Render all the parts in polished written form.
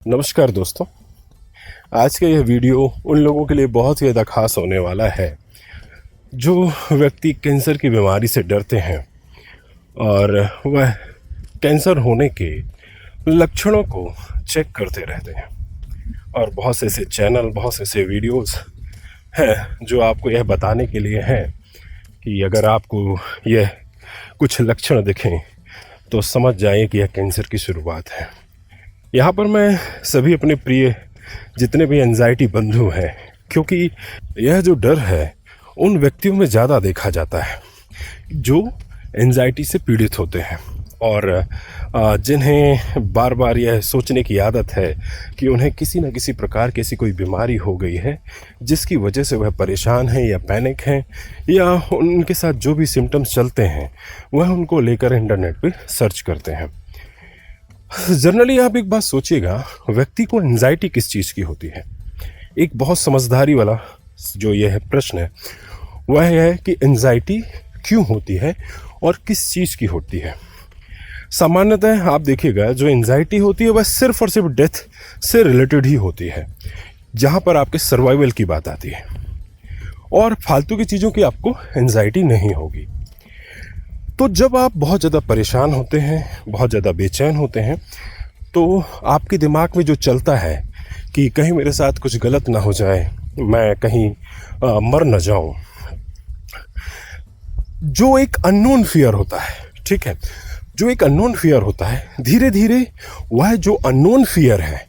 नमस्कार दोस्तों। आज का यह वीडियो उन लोगों के लिए बहुत ही ज़्यादा खास होने वाला है जो व्यक्ति कैंसर की बीमारी से डरते हैं और वह कैंसर होने के लक्षणों को चेक करते रहते हैं। और बहुत से ऐसे चैनल, बहुत से ऐसे वीडियोस हैं जो आपको यह बताने के लिए हैं कि अगर आपको यह कुछ लक्षण दिखें तो समझ जाइए कि यह कैंसर की शुरुआत है। यहाँ पर मैं सभी अपने प्रिय जितने भी एंजाइटी बंधु हैं, क्योंकि यह जो डर है उन व्यक्तियों में ज़्यादा देखा जाता है जो एंजाइटी से पीड़ित होते हैं और जिन्हें बार बार यह सोचने की आदत है कि उन्हें किसी न किसी प्रकार की ऐसी कोई बीमारी हो गई है जिसकी वजह से वह परेशान हैं या पैनिक हैं, या उनके साथ जो भी सिम्टम्स चलते हैं वह उनको लेकर इंटरनेट पे सर्च करते हैं। जनरली आप एक बात सोचिएगा, व्यक्ति को एंजाइटी किस चीज़ की होती है। एक बहुत समझदारी वाला जो यह प्रश्न है वह है कि एंजाइटी क्यों होती है और किस चीज़ की होती है। सामान्यतः आप देखिएगा जो एंजाइटी होती है वह सिर्फ और सिर्फ डेथ से रिलेटेड ही होती है, जहाँ पर आपके सर्वाइवल की बात आती है और फालतू की चीज़ों की आपको एंजाइटी नहीं होगी। तो जब आप बहुत ज़्यादा परेशान होते हैं, बहुत ज़्यादा बेचैन होते हैं, तो आपके दिमाग में जो चलता है कि कहीं मेरे साथ कुछ गलत ना हो जाए, मैं कहीं मर न जाऊं, जो एक अननोन फियर होता है, ठीक है, जो एक अननोन फियर होता है, धीरे धीरे वह जो अननोन फियर है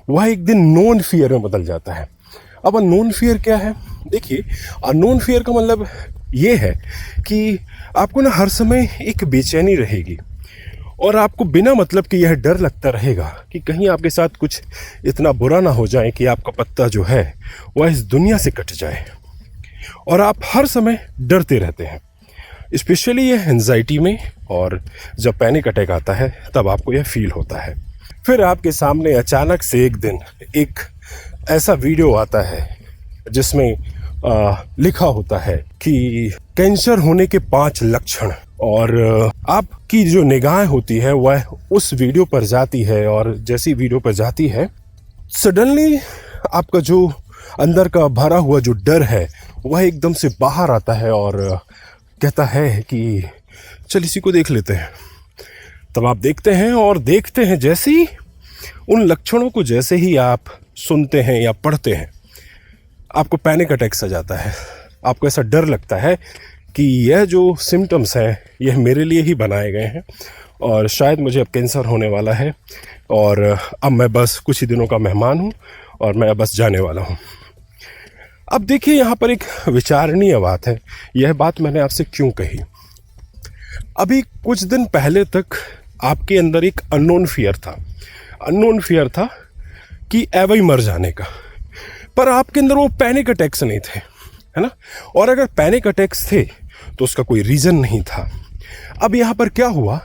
वह एक दिन नोन फियर में बदल जाता है। अब अननोन फियर क्या है? देखिए, अननोन फियर का मतलब ये है कि आपको ना हर समय एक बेचैनी रहेगी और आपको बिना मतलब कि यह डर लगता रहेगा कि कहीं आपके साथ कुछ इतना बुरा ना हो जाए कि आपका पत्ता जो है वह इस दुनिया से कट जाए, और आप हर समय डरते रहते हैं। स्पेशली ये एंजाइटी में, और जब पैनिक अटैक आता है तब आपको यह फील होता है। फिर आपके सामने अचानक से एक दिन एक ऐसा वीडियो आता है जिसमें लिखा होता है कि कैंसर होने के 5 लक्षण, और आपकी जो निगाह होती है वह उस वीडियो पर जाती है, और जैसी वीडियो पर जाती है सडनली आपका जो अंदर का भरा हुआ जो डर है वह एकदम से बाहर आता है और कहता है कि चल इसी को देख लेते हैं। तब आप देखते हैं, और देखते हैं जैसे ही उन लक्षणों को जैसे ही आप सुनते हैं या पढ़ते हैं, आपको पैनिक अटैक सा जाता है। आपको ऐसा डर लगता है कि यह जो सिम्टम्स हैं यह मेरे लिए ही बनाए गए हैं और शायद मुझे अब कैंसर होने वाला है, और अब मैं बस कुछ ही दिनों का मेहमान हूँ और मैं बस जाने वाला हूँ। अब देखिए, यहाँ पर एक विचारणीय बात है। यह बात मैंने आपसे क्यों कही? अभी कुछ दिन पहले तक आपके अंदर एक अननोन फियर था कि एवं ही मर जाने का, पर आपके अंदर वो पैनिक अटैक्स नहीं थे, है ना। और अगर पैनिक अटैक्स थे तो उसका कोई रीज़न नहीं था। अब यहाँ पर क्या हुआ,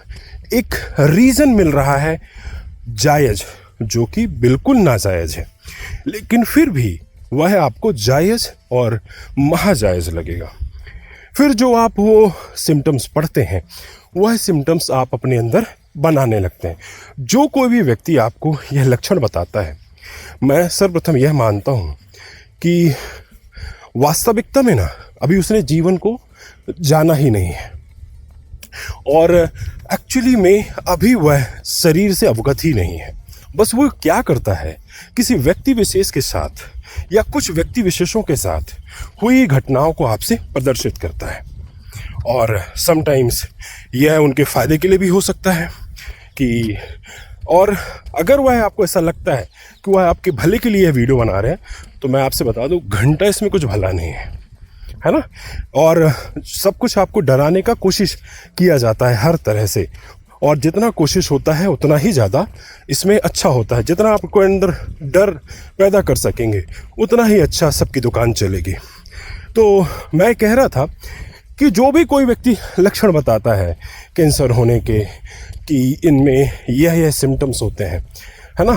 एक रीज़न मिल रहा है जायज़, जो कि बिल्कुल नाजायज़ है, लेकिन फिर भी वह आपको जायज़ और महाजायज़ लगेगा। फिर जो आप वो सिम्टम्स पढ़ते हैं वह सिम्टम्स आप अपने अंदर बनाने लगते हैं। जो कोई भी व्यक्ति आपको यह लक्षण बताता है, मैं सर्वप्रथम यह मानता हूँ कि वास्तविकता में ना अभी उसने जीवन को जाना ही नहीं है, और एक्चुअली में अभी वह शरीर से अवगत ही नहीं है। बस वो क्या करता है, किसी व्यक्ति विशेष के साथ या कुछ व्यक्ति विशेषों के साथ हुई घटनाओं को आपसे प्रदर्शित करता है, और समटाइम्स यह उनके फ़ायदे के लिए भी हो सकता है कि, और अगर वह आपको ऐसा लगता है कि वह आपके भले के लिए वीडियो बना रहे हैं, तो मैं आपसे बता दूं, घंटा इसमें कुछ भला नहीं है ना। और सब कुछ आपको डराने का कोशिश किया जाता है हर तरह से, और जितना कोशिश होता है उतना ही ज़्यादा इसमें अच्छा होता है। जितना आपको अंदर डर पैदा कर सकेंगे उतना ही अच्छा सबकी दुकान चलेगी। तो मैं कह रहा था कि जो भी कोई व्यक्ति लक्षण बताता है कैंसर होने के कि इनमें यह सिम्टम्स होते हैं, है ना,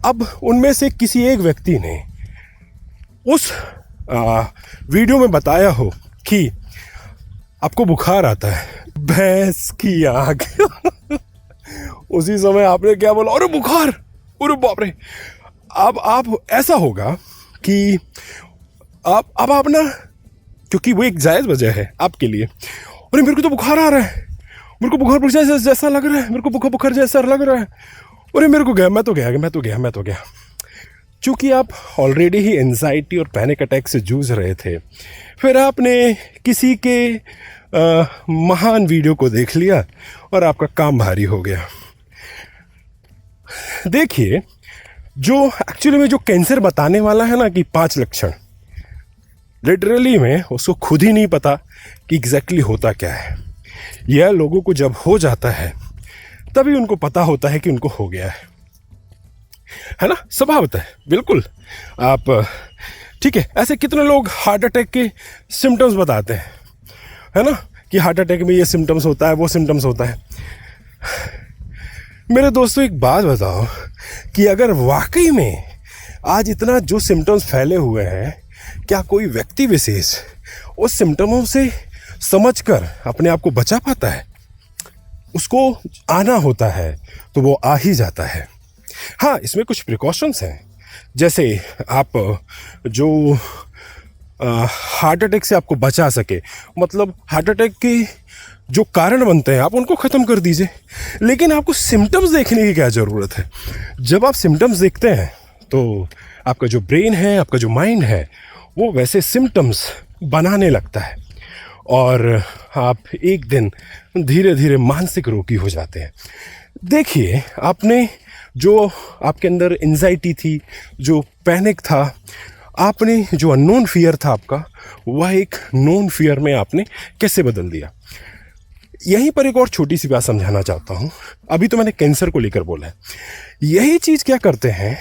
अब उनमें से किसी एक व्यक्ति ने उस वीडियो में बताया हो कि आपको बुखार आता है, भैंस की आँख उसी समय आपने क्या बोला, अरे बुखार, अरे बाप रे। अब आप ऐसा होगा कि आप ना, क्योंकि वो एक जायज़ वजह है आपके लिए, अरे मेरे को तो बुखार आ रहा है, मेरे को बुखार जैसा लग रहा है, मेरे को बुखार जैसा लग रहा है, अरे मेरे को गया, मैं तो गया। चूँकि आप ऑलरेडी ही एंजाइटी और पैनिक अटैक से जूझ रहे थे, फिर आपने किसी के महान वीडियो को देख लिया और आपका काम भारी हो गया। देखिए, जो एक्चुअली में जो कैंसर बताने वाला है ना कि 5 लक्षण, लिटरली में उसको खुद ही नहीं पता कि एग्जैक्टली होता क्या है। यह लोगों को जब हो जाता है तभी उनको पता होता है कि उनको हो गया है ना, स्वभावतः बिल्कुल। आप ठीक है, ऐसे कितने लोग हार्ट अटैक के सिम्टम्स बताते हैं, है ना, कि हार्ट अटैक में ये सिम्टम्स होता है, वो सिम्टम्स होता है। मेरे दोस्तों, एक बात बताओ कि अगर वाकई में आज इतना जो सिम्टम्स फैले हुए हैं, क्या कोई व्यक्ति विशेष उस सिम्टमों से समझकर अपने आप को बचा पाता है? उसको आना होता है तो वो आ ही जाता है। हाँ, इसमें कुछ प्रिकॉशंस हैं, जैसे आप जो हार्ट अटैक से आपको बचा सके, मतलब हार्ट अटैक के जो कारण बनते हैं आप उनको ख़त्म कर दीजिए। लेकिन आपको सिम्टम्स देखने की क्या ज़रूरत है? जब आप सिम्टम्स देखते हैं तो आपका जो ब्रेन है, आपका जो माइंड है, वो वैसे सिम्टम्स बनाने लगता है और आप एक दिन धीरे धीरे मानसिक रोगी हो जाते हैं। देखिए, आपने जो आपके अंदर एंजाइटी थी, जो पैनिक था, आपने जो अननोन फियर था आपका, वह एक नोन फियर में आपने कैसे बदल दिया। यहीं पर एक और छोटी सी बात समझाना चाहता हूँ। अभी तो मैंने कैंसर को लेकर बोला है। यही चीज़ क्या करते हैं,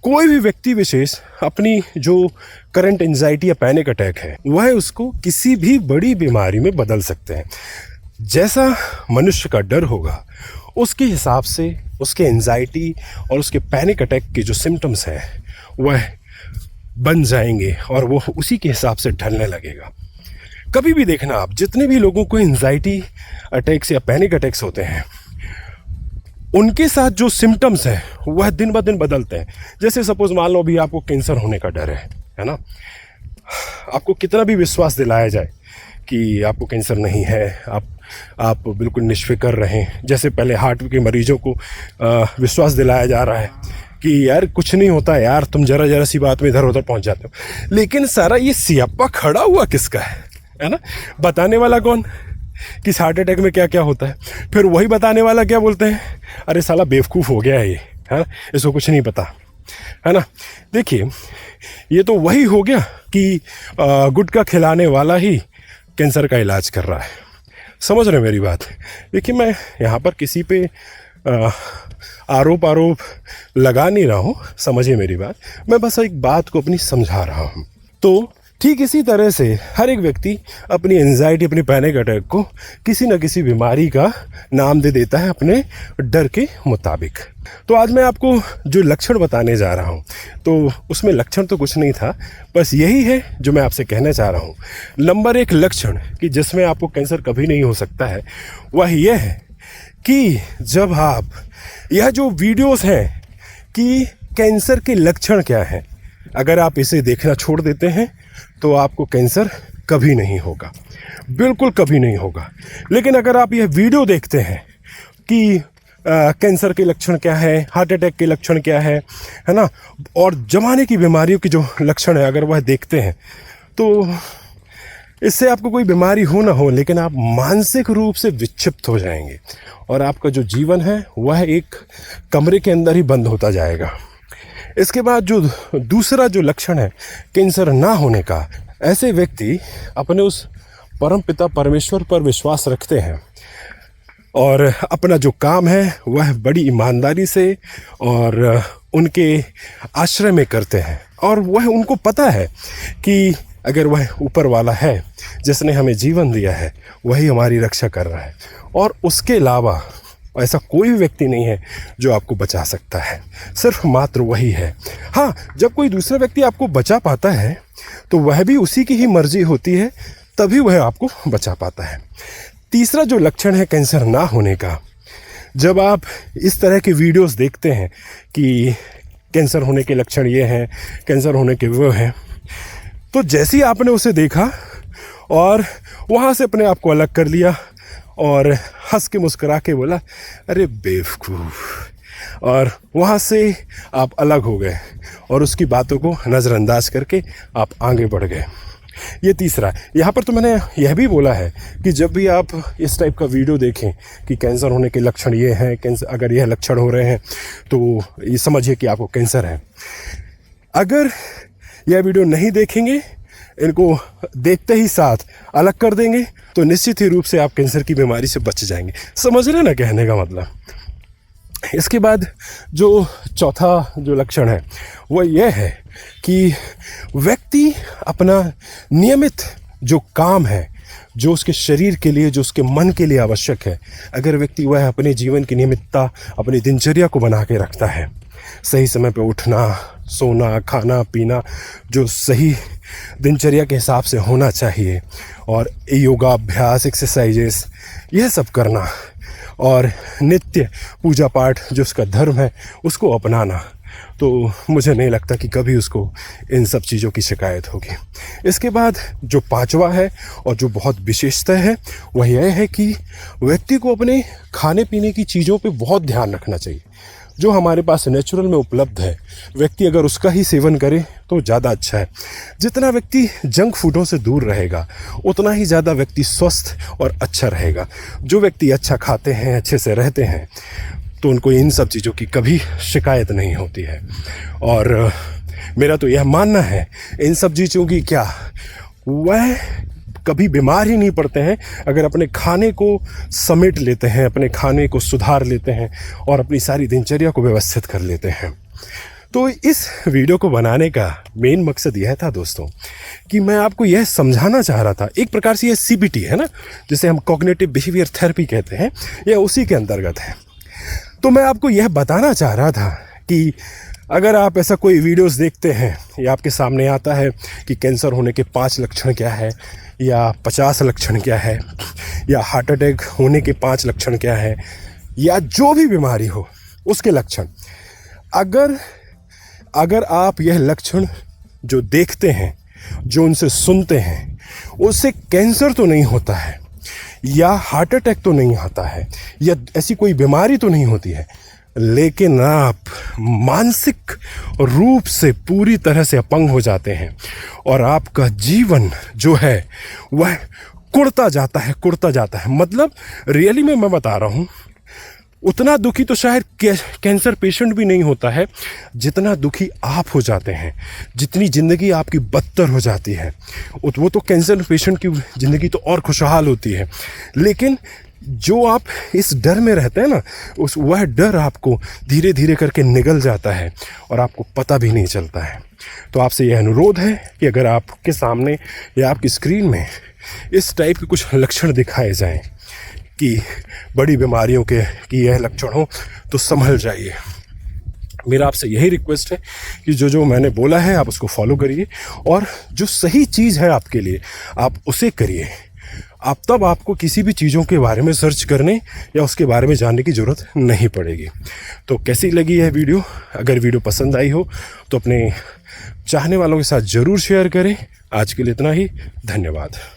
कोई भी व्यक्ति विशेष अपनी जो करंट एंजाइटी या पैनिक अटैक है, वह उसको किसी भी बड़ी बीमारी में बदल सकते हैं। जैसा मनुष्य का डर होगा, उसके हिसाब से उसके एंजाइटी और उसके पैनिक अटैक के जो सिम्टम्स हैं वह बन जाएंगे और वो उसी के हिसाब से ढलने लगेगा। कभी भी देखना, आप जितने भी लोगों को एंजाइटी अटैक्स या पैनिक अटैक्स होते हैं, उनके साथ जो सिम्टम्स हैं वह दिन ब दिन बदलते हैं। जैसे सपोज मान लो अभी आपको कैंसर होने का डर है ना, आपको कितना भी विश्वास दिलाया जाए कि आपको कैंसर नहीं है, आप बिल्कुल निश्फिक्र रहें। जैसे पहले हार्ट के मरीजों को विश्वास दिलाया जा रहा है कि यार कुछ नहीं होता यार, तुम जरा सी बात में इधर उधर पहुंच जाते हो। लेकिन सारा ये सियापा खड़ा हुआ किसका है ना? बताने वाला कौन, किस हार्ट अटैक में क्या क्या होता है। फिर वही बताने वाला क्या बोलते हैं, अरे साला बेवकूफ़ हो गया ये, है ना, इसको कुछ नहीं पता, है ना। देखिए, ये तो वही हो गया कि गुटखा खिलाने वाला ही कैंसर का इलाज कर रहा है। समझ रहे मेरी बात? देखिए, मैं यहाँ पर किसी पे आरोप लगा नहीं रहा हूँ, समझिए मेरी बात। मैं बस एक बात को अपनी समझा रहा हूँ। तो ठीक इसी तरह से हर एक व्यक्ति अपनी एंजाइटी, अपनी पैनिक अटैक को किसी न किसी बीमारी का नाम दे देता है अपने डर के मुताबिक। तो आज मैं आपको जो लक्षण बताने जा रहा हूँ, तो उसमें लक्षण तो कुछ नहीं था, बस यही है जो मैं आपसे कहना चाह रहा हूँ। नंबर 1 लक्षण कि जिसमें आपको कैंसर कभी नहीं हो सकता है, वह यह है कि जब आप यह जो वीडियोस हैं कि कैंसर के लक्षण क्या हैं, अगर आप इसे देखना छोड़ देते हैं तो आपको कैंसर कभी नहीं होगा, बिल्कुल कभी नहीं होगा। लेकिन अगर आप यह वीडियो देखते हैं कि कैंसर के लक्षण क्या है, हार्ट अटैक के लक्षण क्या है ना, और जमाने की बीमारियों की जो लक्षण है अगर वह देखते हैं, तो इससे आपको कोई बीमारी हो ना हो, लेकिन आप मानसिक रूप से विक्षिप्त हो जाएंगे और आपका जो जीवन है वह एक कमरे के अंदर ही बंद होता जाएगा। इसके बाद जो दूसरा जो लक्षण है कैंसर ना होने का, ऐसे व्यक्ति अपने उस परम पिता परमेश्वर पर विश्वास रखते हैं और अपना जो काम है वह बड़ी ईमानदारी से और उनके आश्रय में करते हैं। और वह उनको पता है कि अगर वह ऊपर वाला है जिसने हमें जीवन दिया है, वही हमारी रक्षा कर रहा है, और उसके अलावा ऐसा कोई भी व्यक्ति नहीं है जो आपको बचा सकता है, सिर्फ मात्र वही है। हाँ, जब कोई दूसरा व्यक्ति आपको बचा पाता है तो वह भी उसी की ही मर्जी होती है, तभी वह आपको बचा पाता है। तीसरा जो लक्षण है कैंसर ना होने का, जब आप इस तरह के वीडियोस देखते हैं कि कैंसर होने के लक्षण ये हैं, कैंसर होने के वो हैं, तो जैसे ही आपने उसे देखा और वहाँ से अपने आप को अलग कर लिया और हंस के मुस्करा के बोला अरे बेवकूफ़, और वहाँ से आप अलग हो गए और उसकी बातों को नज़रअंदाज करके आप आगे बढ़ गए। ये तीसरा। यहाँ पर तो मैंने यह भी बोला है कि जब भी आप इस टाइप का वीडियो देखें कि कैंसर होने के लक्षण ये हैं, कैंसर अगर यह लक्षण हो रहे हैं तो ये समझिए कि आपको कैंसर है। अगर यह वीडियो नहीं देखेंगे, इनको देखते ही साथ अलग कर देंगे, तो निश्चित ही रूप से आप कैंसर की बीमारी से बच जाएंगे। समझ रहे ना कहने का मतलब। इसके बाद जो चौथा जो लक्षण है वो ये है कि व्यक्ति अपना नियमित जो काम है, जो उसके शरीर के लिए, जो उसके मन के लिए आवश्यक है, अगर व्यक्ति वह अपने जीवन की नियमितता, अपनी दिनचर्या को बना के रखता है, सही समय पे उठना, सोना, खाना पीना जो सही दिनचर्या के हिसाब से होना चाहिए, और योगाभ्यास, एक्सरसाइजेस, यह सब करना, और नित्य पूजा पाठ जो उसका धर्म है उसको अपनाना, तो मुझे नहीं लगता कि कभी उसको इन सब चीज़ों की शिकायत होगी। इसके बाद जो पांचवा है और जो बहुत विशेषता है वह यह है कि व्यक्ति को अपने खाने पीने की चीज़ों पे बहुत ध्यान रखना चाहिए। जो हमारे पास नेचुरल में उपलब्ध है, व्यक्ति अगर उसका ही सेवन करे तो ज़्यादा अच्छा है। जितना व्यक्ति जंक फूडों से दूर रहेगा उतना ही ज़्यादा व्यक्ति स्वस्थ और अच्छा रहेगा। जो व्यक्ति अच्छा खाते हैं, अच्छे से रहते हैं, तो उनको इन सब चीज़ों की कभी शिकायत नहीं होती है। और मेरा तो यह मानना है इन सब चीज़ों की क्या, वह कभी बीमार ही नहीं पड़ते हैं अगर अपने खाने को समेट लेते हैं, अपने खाने को सुधार लेते हैं और अपनी सारी दिनचर्या को व्यवस्थित कर लेते हैं। तो इस वीडियो को बनाने का मेन मकसद यह था दोस्तों कि मैं आपको यह समझाना चाह रहा था, एक प्रकार से यह CBT है ना, जिसे हम कॉग्निटिव बिहेवियर थेरेपी कहते हैं, यह उसी के अंतर्गत है। तो मैं आपको यह बताना चाह रहा था कि अगर आप ऐसा कोई वीडियोस देखते हैं या आपके सामने आता है कि कैंसर होने के 5 लक्षण क्या है, या 50 लक्षण क्या है, या हार्ट अटैक होने के 5 लक्षण क्या है, या जो भी बीमारी हो उसके लक्षण, अगर आप यह लक्षण जो देखते हैं, जो उनसे सुनते हैं, उससे कैंसर तो नहीं होता है, या हार्ट अटैक तो नहीं आता है, या ऐसी कोई बीमारी तो नहीं होती है, लेकिन आप मानसिक रूप से पूरी तरह से अपंग हो जाते हैं और आपका जीवन जो है वह कुड़ता जाता है। मतलब रियली में मैं बता रहा हूँ, उतना दुखी तो शायद कैंसर पेशेंट भी नहीं होता है जितना दुखी आप हो जाते हैं, जितनी ज़िंदगी आपकी बदतर हो जाती है। वो तो कैंसर पेशेंट की ज़िंदगी तो और खुशहाल होती है, लेकिन जो आप इस डर में रहते हैं ना, वह डर आपको धीरे धीरे करके निगल जाता है और आपको पता भी नहीं चलता है। तो आपसे यह अनुरोध है कि अगर आपके सामने या आपकी स्क्रीन में इस टाइप के कुछ लक्षण दिखाए जाएं कि बड़ी बीमारियों के कि यह लक्षण हो, तो संभल जाइए। मेरा आपसे यही रिक्वेस्ट है कि जो मैंने बोला है आप उसको फॉलो करिए, और जो सही चीज़ है आपके लिए आप उसे करिए। तब आपको किसी भी चीज़ों के बारे में सर्च करने या उसके बारे में जानने की ज़रूरत नहीं पड़ेगी। तो कैसी लगी यह वीडियो? अगर वीडियो पसंद आई हो तो अपने चाहने वालों के साथ ज़रूर शेयर करें। आज के लिए इतना ही, धन्यवाद।